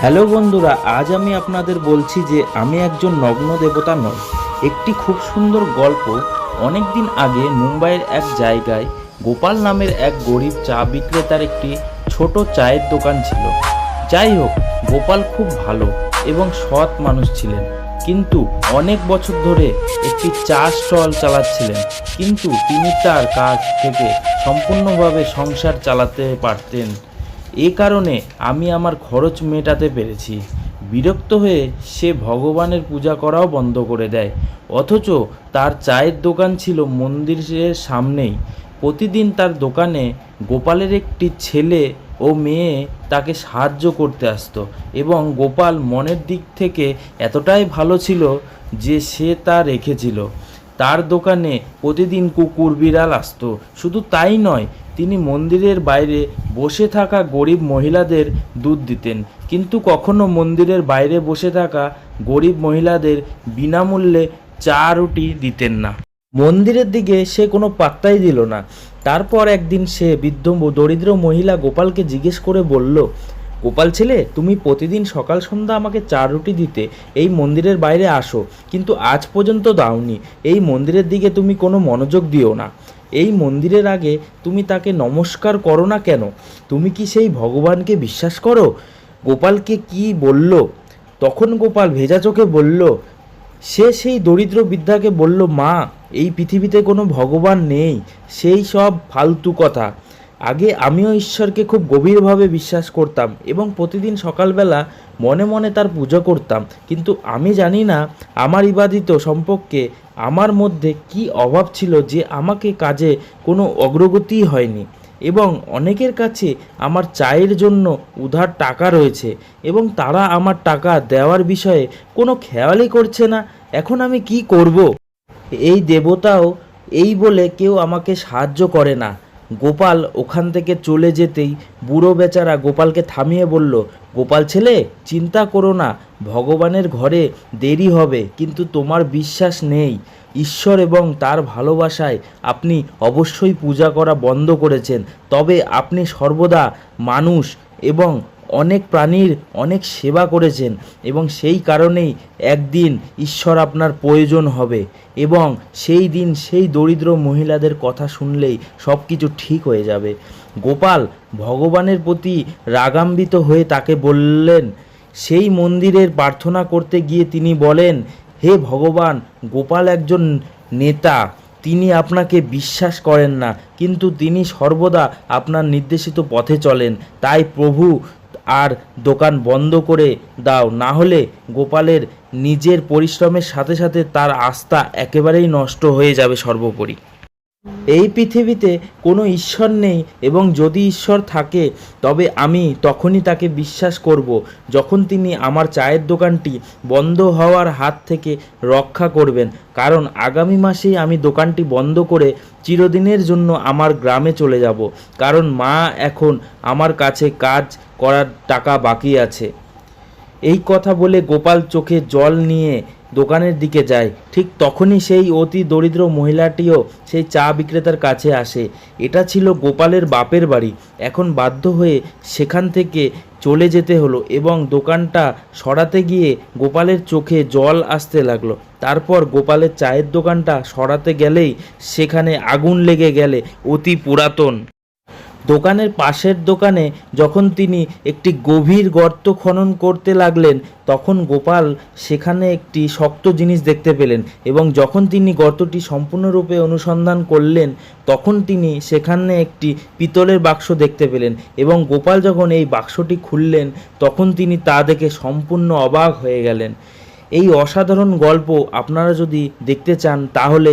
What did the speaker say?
Hello বন্ধুরা, আজ আমি আপনাদের বলছি যে আমি একজন নগ্ন দেবতা নই। একটি খুব সুন্দর গল্প। অনেক দিন আগে মুম্বাইয়ের এক জায়গায় গোপাল নামের এক গরিব চা বিক্রেতার একটি ছোট চায়ের দোকান ছিল। যাই হোক, গোপাল খুব ভালো এবং সৎ মানুষ ছিলেন, কিন্তু অনেক বছর ধরে একটি চা স্টল চালাচ্ছিলেন। কিন্তু তিনি তার কাজ থেকে সম্পূর্ণভাবে সংসার চালাতে পারতেন। এ কারণে আমি আমার খরচ মেটাতে পেরেছি। বিরক্ত হয়ে সে ভগবানের পূজা করাও বন্ধ করে দেয়। অথচ তার চায়ের দোকান ছিল মন্দিরের সামনেই। প্রতিদিন তার দোকানে গোপালের একটি ছেলে ও মেয়ে তাকে সাহায্য করতে আসতো, এবং গোপাল মনের দিক থেকে এতটাই ভালো ছিল যে সে তা রেখেছিল। তার দোকানে প্রতিদিন কুকুর বিড়াল আসতো। শুধু তাই নয়, তিনি মন্দিরের বাইরে বসে থাকা গরিব মহিলাদের দুধ দিতেন, কিন্তু কখনো মন্দিরের বাইরে বসে থাকা গরিব মহিলাদের বিনামূল্যে চা রুটি দিতেন না। মন্দিরের দিকে সে কোনো পাত্তাই দিল না। তারপর একদিন সে বৃদ্ধ দরিদ্র মহিলা গোপালকে জিজ্ঞেস করে বলল, গোপাল ছেলে, তুমি প্রতিদিন সকাল সন্ধ্যা আমাকে চা রুটি দিতে এই মন্দিরের বাইরে আসো, কিন্তু আজ পর্যন্ত দাওনি। এই মন্দিরের দিকে তুমি কোনো মনোযোগ দিও না। এই মন্দিরের আগে তুমি তাকে নমস্কার করো না কেন? তুমি কি সেই ভগবানকে বিশ্বাস করো? গোপালকে কি বলল? তখন গোপাল ভেজা চোখে বলল, সে সেই দরিদ্র বৃদ্ধাকে বলল, মা, এই পৃথিবীতে কোনো ভগবান নেই, সেই সব ফালতু কথা। আগে আমিও ঈশ্বরকে খুব গভীরভাবে বিশ্বাস করতাম এবং প্রতিদিন সকালবেলা মনে মনে তার পুজো করতাম, কিন্তু আমি জানি না আমার ইবাদিত সম্পর্কে আমার মধ্যে কি অভাব ছিল যে আমাকে কাজে কোনো অগ্রগতি হয়নি, এবং অনেকের কাছে আমার চায়ের জন্য উধার টাকা রয়েছে এবং তারা আমার টাকা দেওয়ার বিষয়ে কোনো খেয়ালই করছে না। এখন আমি কি করব? এই দেবতাও এই বলে কেউ আমাকে সাহায্য করে না। গোপাল ওখান থেকে চলে যেতেই বুড়ো বেচারা গোপালকে থামিয়ে বলল, গোপাল ছেলে, চিন্তা করো না, ভগবানের ঘরে দেরি হবে, কিন্তু তোমার বিশ্বাস নেই। ঈশ্বর এবং তার ভালোবাসায় আপনি অবশ্যই পূজা করা বন্ধ করেছেন, তবে আপনি সর্বদা মানুষ এবং অনেক প্রাণীর অনেক সেবা করেছেন, এবং সেই কারণেই একদিন ঈশ্বর আপনার প্রয়োজন হবে, এবং সেই দিন সেই দরিদ্র মহিলাদের কথা শুনলেই সব কিছু ঠিক হয়ে যাবে। গোপাল ভগবানের প্রতি রাগান্বিত হয়ে তাকে বললেন, সেই মন্দিরের প্রার্থনা করতে গিয়ে তিনি বলেন, হে ভগবান, গোপাল একজন নেতা, তিনি আপনাকে বিশ্বাস করেন না, কিন্তু তিনি সর্বদা আপনার নির্দেশিত পথে চলেন। তাই প্রভু, আর দোকান বন্ধ করে দাও, না হলে গোপালের নিজের পরিশ্রমের সাথে সাথে তার আস্থা একেবারেই নষ্ট হয়ে যাবে সর্বোপরি। এই পৃথিবীতে কোনো ঈশ্বর নেই, এবং যদি ঈশ্বর থাকে তবে আমি তখনই তাকে বিশ্বাস করব যখন তিনি আমার চায়ের দোকানটি বন্ধ হওয়ার হাত থেকে রক্ষা করবেন, কারণ আগামী মাসেই আমি দোকানটি বন্ধ করে চিরদিনের জন্য আমার গ্রামে চলে যাব, কারণ মা এখন আমার কাছে কাজ করার টাকা বাকি আছে। এই কথা বলে গোপাল চোখে জল নিয়ে দোকানের দিকে যায়। ঠিক তখনই সেই অতি দরিদ্র মহিলাটিও সেই চা বিক্রেতার কাছে আসে। এটা ছিল গোপালের বাপের বাড়ি। এখন বাধ্য হয়ে সেখান থেকে চলে যেতে হলো, এবং দোকানটা সরাতে গিয়ে গোপালের চোখে জল আসতে লাগলো। তারপর গোপালের চায়ের দোকানটা সরাতে গেলেই সেখানে আগুন লেগে গেলে অতি পুরাতন দোকানের পাশের দোকানে যখন তিনি একটি গভীর গর্ত খনন করতে লাগলেন, তখন গোপাল সেখানে একটি শক্ত জিনিস দেখতে পেলেন, এবং যখন তিনি গর্তটি সম্পূর্ণরূপে অনুসন্ধান করলেন, তখন তিনি সেখানে একটি পিতলের বাক্স দেখতে পেলেন, এবং গোপাল যখন এই বাক্সটি খুললেন, তখন তিনি তা দেখে সম্পূর্ণ অবাক হয়ে গেলেন। এই অসাধারণ গল্প আপনারা যদি দেখতে চান তাহলে